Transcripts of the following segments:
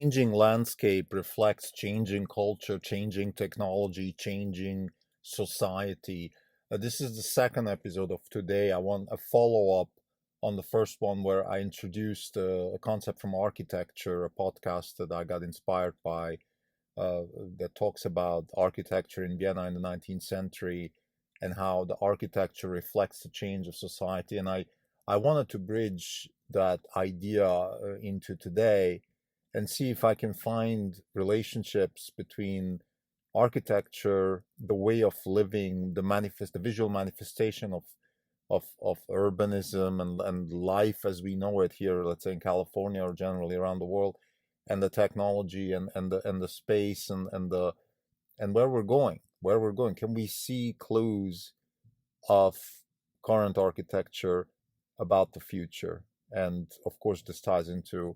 changing landscape reflects changing culture, changing technology, changing society. This is the second episode of today. I want a follow up on the first one where I introduced a concept from architecture, a podcast that I got inspired by uh, that talks about architecture in Vienna in the 19th century and how the architecture reflects the change of society. And I wanted to bridge that idea into today and see if I can find relationships between architecture, the way of living, the visual manifestation of urbanism and life as we know it here, let's say in California or generally around the world, and the technology and the space and where we're going. Can we see clues of current architecture about the future? And of course, this ties into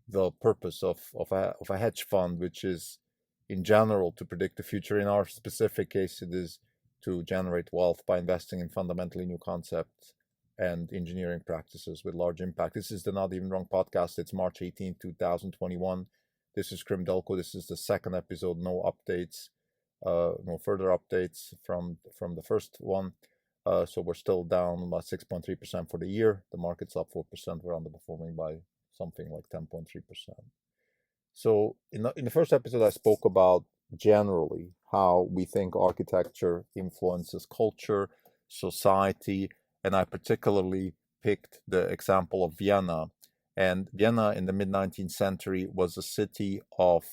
the purpose of a hedge fund, which is in general to predict the future. In our specific case, it is to generate wealth by investing in fundamentally new concepts and engineering practices with large impact. This is the Not Even Wrong podcast. It's March 18th, 2021. This is Krim Delko. This is the second episode. No updates, no further updates from the first one. So we're still down about 6.3% for the year. The market's up 4%. We're underperforming by something like 10.3%. So in the first episode, I spoke about generally how we think architecture influences culture, society, and I particularly picked the example of Vienna. And Vienna in the mid-19th century was a city of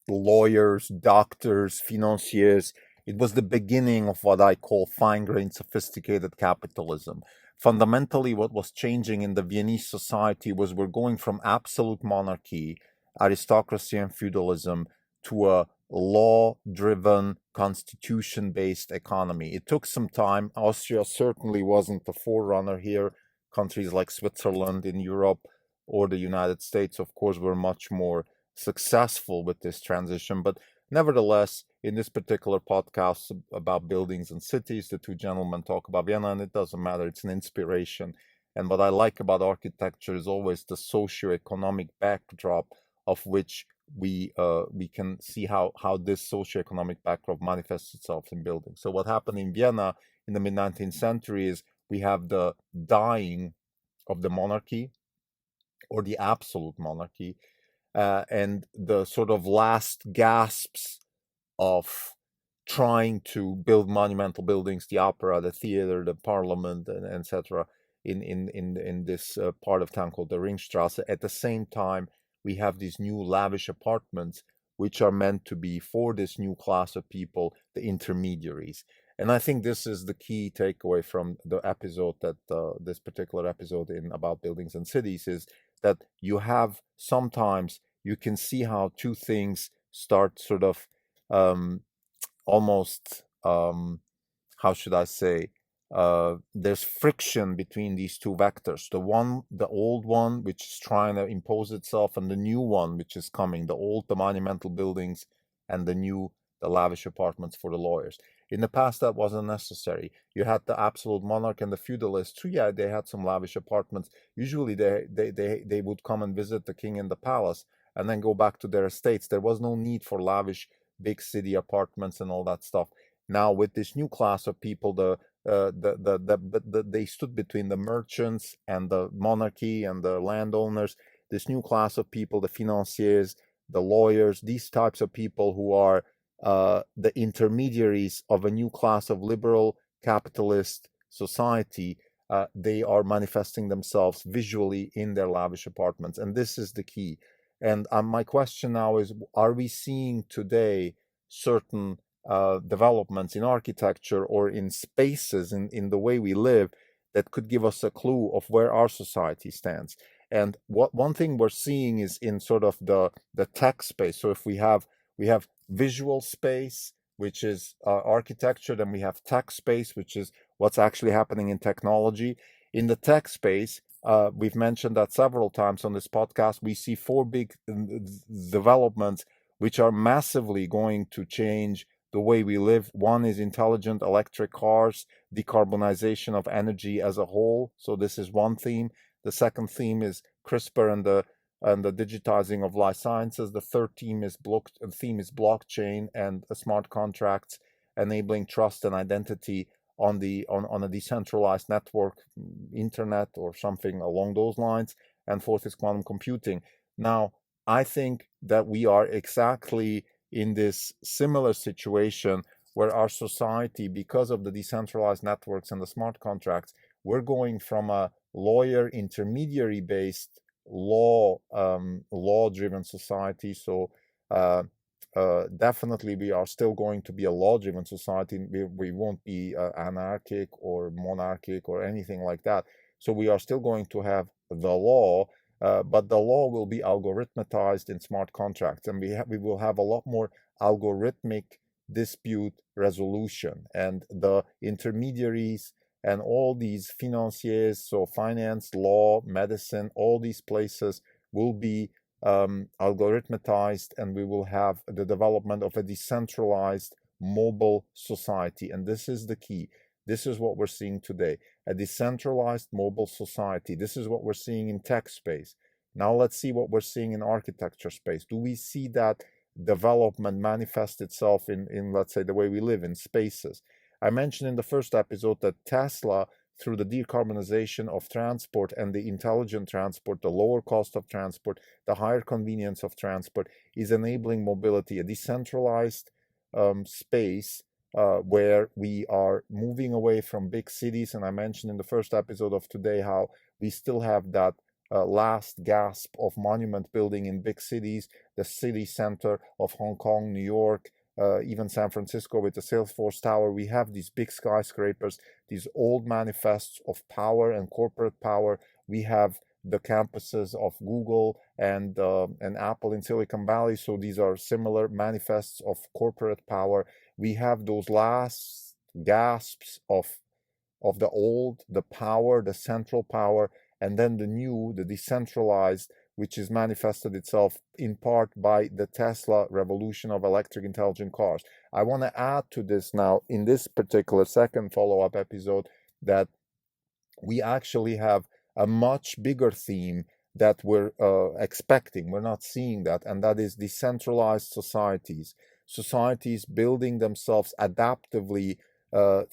lawyers, doctors, financiers. It was the beginning of what I call fine-grained sophisticated capitalism. Fundamentally, what was changing in the Viennese society was we're going from absolute monarchy, aristocracy, and feudalism to a law-driven, constitution-based economy. It took some time. Austria certainly wasn't the forerunner here. Countries like Switzerland in Europe or the United States, of course, were much more successful with this transition. But nevertheless, in this particular podcast about buildings and cities, the two gentlemen talk about Vienna, and it doesn't matter, it's an inspiration. And what I like about architecture is always the socio-economic backdrop of which we can see how this socioeconomic backdrop manifests itself in buildings. So what happened in Vienna in the mid-19th century is we have the dying of the monarchy or the absolute monarchy, and the sort of last gasps of trying to build monumental buildings, the opera, the theater, the parliament, and etc. In this part of town called the Ringstrasse. At the same time, we have these new lavish apartments, which are meant to be for this new class of people, the intermediaries. And I think this is the key takeaway from the episode that this particular episode in about buildings and cities is that you have sometimes you can see how two things start sort of almost how should I say, there's friction between these two vectors. The old one, which is trying to impose itself, and the new one, which is coming. The old, the monumental buildings, and the new, the lavish apartments for the lawyers. In the past, that wasn't necessary. You had the absolute monarch and the feudalists. True, yeah, they had some lavish apartments. Usually, they would come and visit the king in the palace and then go back to their estates. There was no need for lavish big city apartments and all that stuff. Now, with this new class of people, they stood between the merchants and the monarchy and the landowners. This new class of people, the financiers, the lawyers, these types of people who are the intermediaries of a new class of liberal capitalist society, they are manifesting themselves visually in their lavish apartments. And this is the key. And my question now is, are we seeing today certain developments in architecture or in spaces in the way we live that could give us a clue of where our society stands? And one thing we're seeing is in sort of the tech space. So if we have visual space, which is architecture, then we have tech space, which is what's actually happening in technology. In the tech space, we've mentioned that several times on this podcast, we see four big developments which are massively going to change the way we live. One is intelligent electric cars, decarbonization of energy as a whole. So this is one theme. The second theme is CRISPR and the and the digitizing of life sciences. The third theme is blockchain and smart contracts, enabling trust and identity on a decentralized network, internet or something along those lines. And fourth is quantum computing. Now, I think that we are exactly in this similar situation where our society, because of the decentralized networks and the smart contracts, we're going from a lawyer intermediary based law driven society. So definitely we are still going to be a law driven society. We won't be anarchic or monarchic or anything like that. So we are still going to have the law, but the law will be algorithmatized in smart contracts, and we will have a lot more algorithmic dispute resolution, and the intermediaries and all these financiers, so finance, law, medicine, all these places will be algorithmatized, and we will have the development of a decentralized mobile society. And this is the key. This is what we're seeing today, a decentralized mobile society. This is what we're seeing in tech space. Now let's see what we're seeing in architecture space. Do we see that development manifest itself in let's say, the way we live in spaces? I mentioned in the first episode that Tesla, through the decarbonization of transport and the intelligent transport, the lower cost of transport, the higher convenience of transport, is enabling mobility, a decentralized space where we are moving away from big cities. And I mentioned in the first episode of today how we still have that last gasp of monument building in big cities, the city center of Hong Kong, New York, even San Francisco with the Salesforce Tower. We have these big skyscrapers, these old manifests of power and corporate power. We have the campuses of Google and Apple in Silicon Valley. So these are similar manifests of corporate power. We have those last gasps of the old, the power, the central power, and then the new, the decentralized, which is manifested itself in part by the Tesla revolution of electric intelligent cars. I want to add to this now in this particular second follow-up episode that we actually have a much bigger theme that we're expecting. We're not seeing that, and that is decentralized societies. Societies building themselves adaptively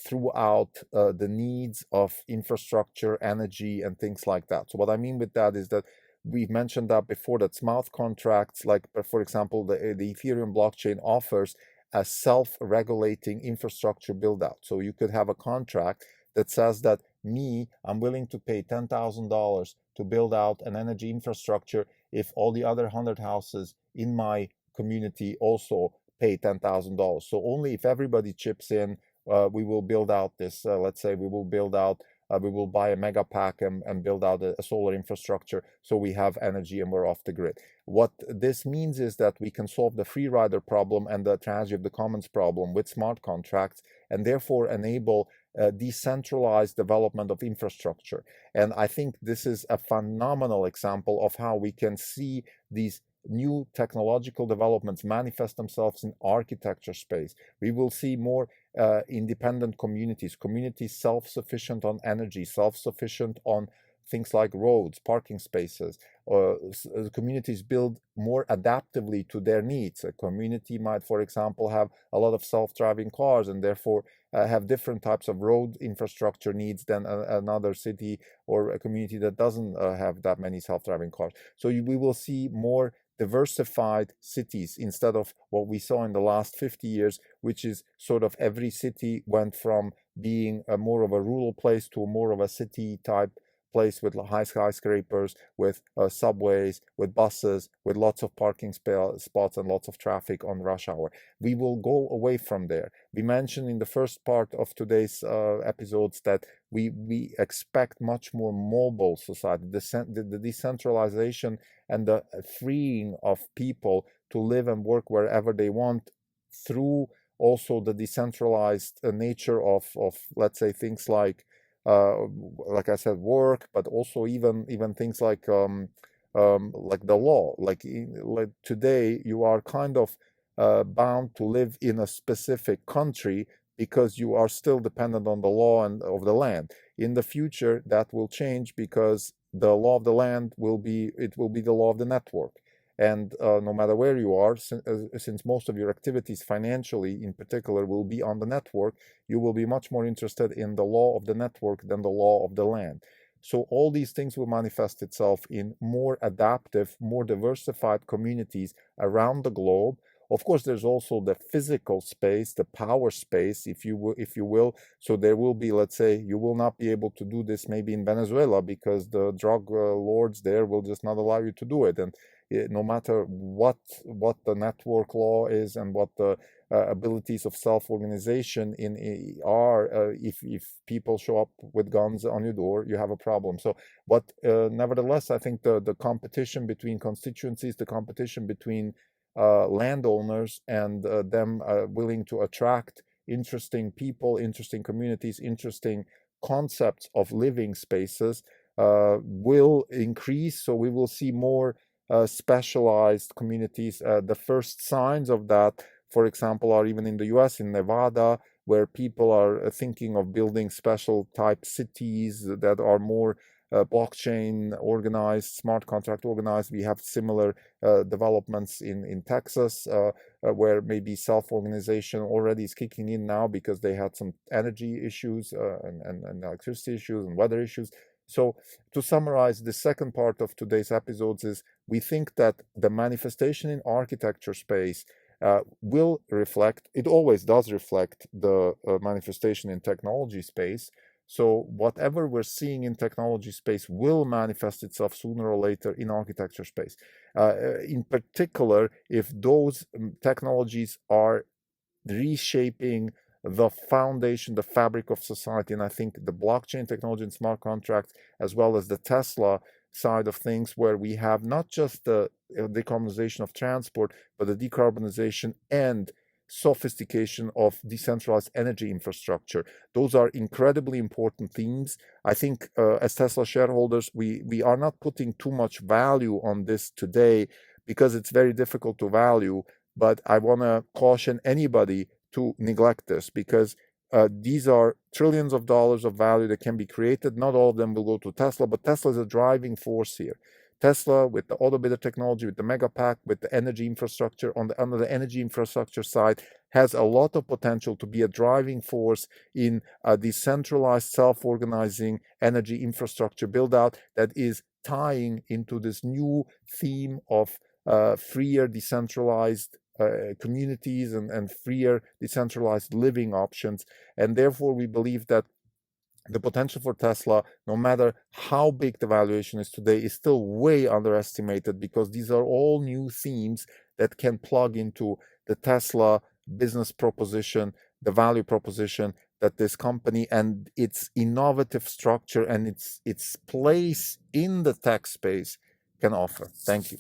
throughout the needs of infrastructure, energy, and things like that. So what I mean with that is that we've mentioned that before, that smart contracts, like for example, the Ethereum blockchain offers a self-regulating infrastructure build-out. So you could have a contract that says that I'm willing to pay $10,000 to build out an energy infrastructure if all the other 100 houses in my community also pay $10,000. So only if everybody chips in, we will build out this, let's say we will buy a mega pack and build out a solar infrastructure so we have energy and we're off the grid. What this means is that we can solve the free rider problem and the tragedy of the commons problem with smart contracts, and therefore enable decentralized development of infrastructure. And I think this is a phenomenal example of how we can see these new technological developments manifest themselves in architecture space. We will see more independent communities self-sufficient on energy, self-sufficient on things like roads, parking spaces. Communities build more adaptively to their needs. A community might, for example, have a lot of self-driving cars and therefore have different types of road infrastructure needs than another city or a community that doesn't have that many self-driving cars. So we will see more diversified cities instead of what we saw in the last 50 years, which is sort of every city went from being more of a rural place to more of a city type place with high skyscrapers, with subways, with buses, with lots of parking spots and lots of traffic on rush hour. We will go away from there. We mentioned in the first part of today's episodes that we expect much more mobile society, the decentralization and the freeing of people to live and work wherever they want through also the decentralized nature of let's say things like I said, work, but also even things like the law. Like today, you are kind of bound to live in a specific country because you are still dependent on the law and of the land. In the future, that will change because the law of the land will be the law of the network. And no matter where you are, since most of your activities financially in particular will be on the network, you will be much more interested in the law of the network than the law of the land. So all these things will manifest itself in more adaptive, more diversified communities around the globe. Of course, there's also the physical space, the power space, if you will. So there will be, let's say, you will not be able to do this maybe in Venezuela because the drug lords there will just not allow you to do it. And no matter what the network law is and what the abilities of self-organization are, if people show up with guns on your door, you have a problem. So, but nevertheless, I think the competition between constituencies, the competition between landowners and them willing to attract interesting people, interesting communities, interesting concepts of living spaces will increase. So we will see more specialized communities. The first signs of that, for example, are even in the US, in Nevada, where people are thinking of building special type cities that are more blockchain organized, smart contract organized. We have similar developments in Texas, where maybe self-organization already is kicking in now because they had some energy issues and electricity issues and weather issues. So to summarize, the second part of today's episodes is we think that the manifestation in architecture space will reflect, it always does reflect the manifestation in technology space. So whatever we're seeing in technology space will manifest itself sooner or later in architecture space. In particular, if those technologies are reshaping the foundation, the fabric of society. And I think the blockchain technology and smart contracts, as well as the Tesla side of things, where we have not just the decarbonization of transport, but the decarbonization and sophistication of decentralized energy infrastructure. Those are incredibly important themes. I think as Tesla shareholders, we are not putting too much value on this today because it's very difficult to value. But I want to caution anybody to neglect this because these are trillions of dollars of value that can be created. Not all of them will go to Tesla, but Tesla is a driving force here. Tesla, with the auto bidder technology, with the Megapack, with the energy infrastructure, under the energy infrastructure side, has a lot of potential to be a driving force in a decentralized, self-organizing energy infrastructure build-out that is tying into this new theme of freer, decentralized communities and freer, decentralized living options. And therefore, we believe that the potential for Tesla, no matter how big the valuation is today, is still way underestimated because these are all new themes that can plug into the Tesla business proposition, the value proposition that this company and its innovative structure and its place in the tech space can offer. Thank you.